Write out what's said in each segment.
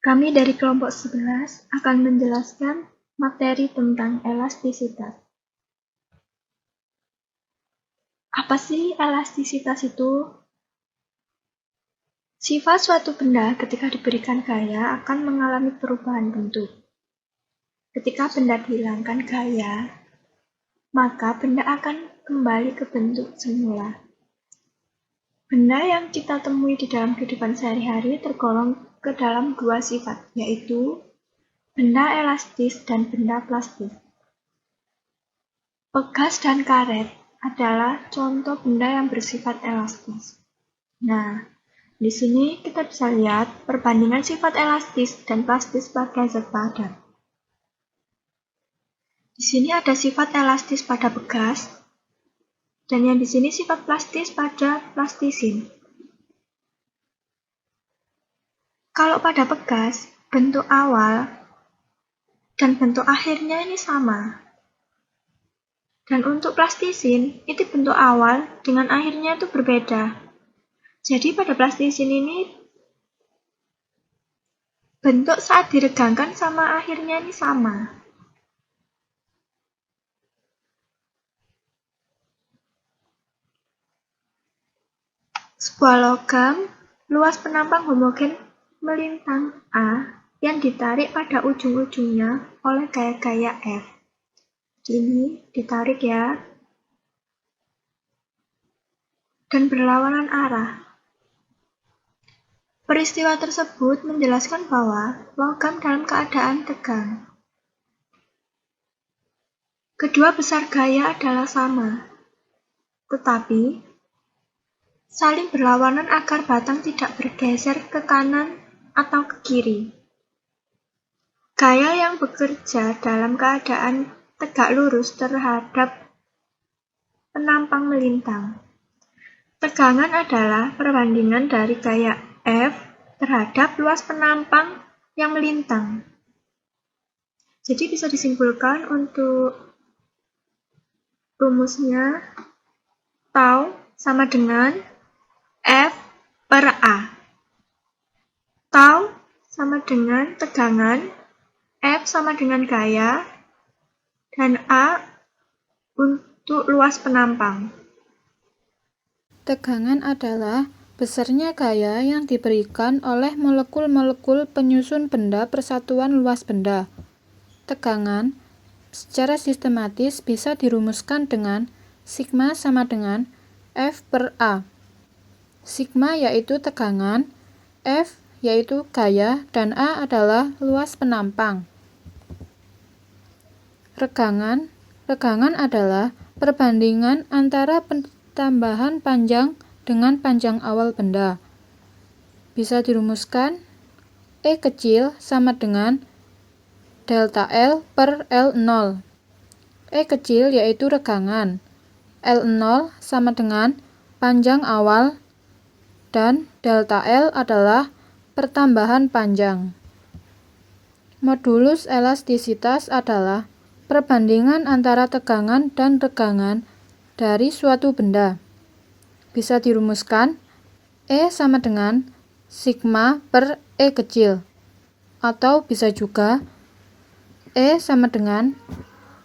Kami dari kelompok 11 akan menjelaskan materi tentang elastisitas. Apa sih elastisitas itu? Sifat suatu benda ketika diberikan gaya akan mengalami perubahan bentuk. Ketika benda dihilangkan gaya, maka benda akan kembali ke bentuk semula. Benda yang kita temui di dalam kehidupan sehari-hari tergolong ke dalam dua sifat, yaitu benda elastis dan benda plastis. Pegas dan karet adalah contoh benda yang bersifat elastis. Nah, di sini kita bisa lihat perbandingan sifat elastis dan plastis pada zat padat. Di sini ada sifat elastis pada pegas, dan yang di sini sifat plastis pada plastisin. Kalau pada pegas, bentuk awal dan bentuk akhirnya ini sama. Dan untuk plastisin, itu bentuk awal dengan akhirnya itu berbeda. Jadi pada plastisin ini, bentuk saat diregangkan sama akhirnya ini sama. Sebuah logam, luas penampang homogen melintang A yang ditarik pada ujung-ujungnya oleh gaya-gaya F. Ini ditarik ya. Dan berlawanan arah. Peristiwa tersebut menjelaskan bahwa logam dalam keadaan tegang. Kedua besar gaya adalah sama, tetapi saling berlawanan agar batang tidak bergeser ke kanan atau ke kiri. Gaya yang bekerja dalam keadaan tegak lurus terhadap penampang melintang. Tegangan adalah perbandingan dari gaya F terhadap luas penampang yang melintang. Jadi bisa disimpulkan untuk rumusnya tau sama dengan F per A. Tau sama dengan tegangan, F sama dengan gaya, dan A untuk luas penampang. Tegangan adalah besarnya gaya yang diberikan oleh molekul-molekul penyusun benda persatuan luas benda. Tegangan secara sistematis bisa dirumuskan dengan sigma sama dengan F per A. Sigma yaitu tegangan, F yaitu gaya, dan A adalah luas penampang. Regangan adalah perbandingan antara tambahan panjang dengan panjang awal benda. Bisa dirumuskan E kecil sama dengan delta L per L0. E kecil yaitu regangan, L0 sama dengan panjang awal, dan delta L adalah pertambahan panjang. Modulus elastisitas adalah perbandingan antara tegangan dan regangan dari suatu benda. Bisa dirumuskan E sama dengan sigma per E kecil, atau bisa juga E sama dengan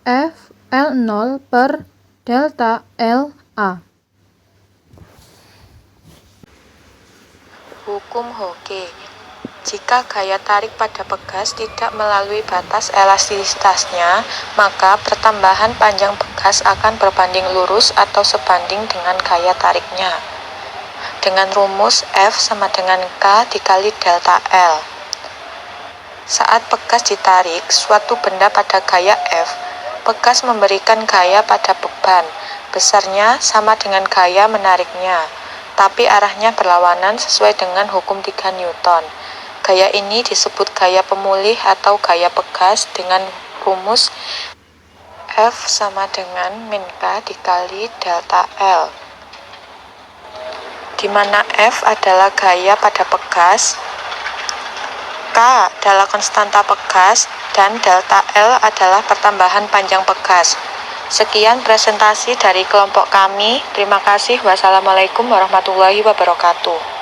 F L0 per delta L A. Hukum Hooke. Jika gaya tarik pada pegas tidak melalui batas elastisitasnya, maka pertambahan panjang pegas akan berbanding lurus atau sebanding dengan gaya tariknya. Dengan rumus F sama dengan K dikali delta L. Saat pegas ditarik suatu benda pada gaya F, pegas memberikan gaya pada beban, besarnya sama dengan gaya menariknya, tapi arahnya berlawanan sesuai dengan hukum 3 Newton. Gaya ini disebut gaya pemulih atau gaya pegas dengan rumus F sama dengan min K dikali delta L, di mana F adalah gaya pada pegas, K adalah konstanta pegas, dan delta L adalah pertambahan panjang pegas. Sekian presentasi dari kelompok kami. Terima kasih. Wassalamualaikum warahmatullahi wabarakatuh.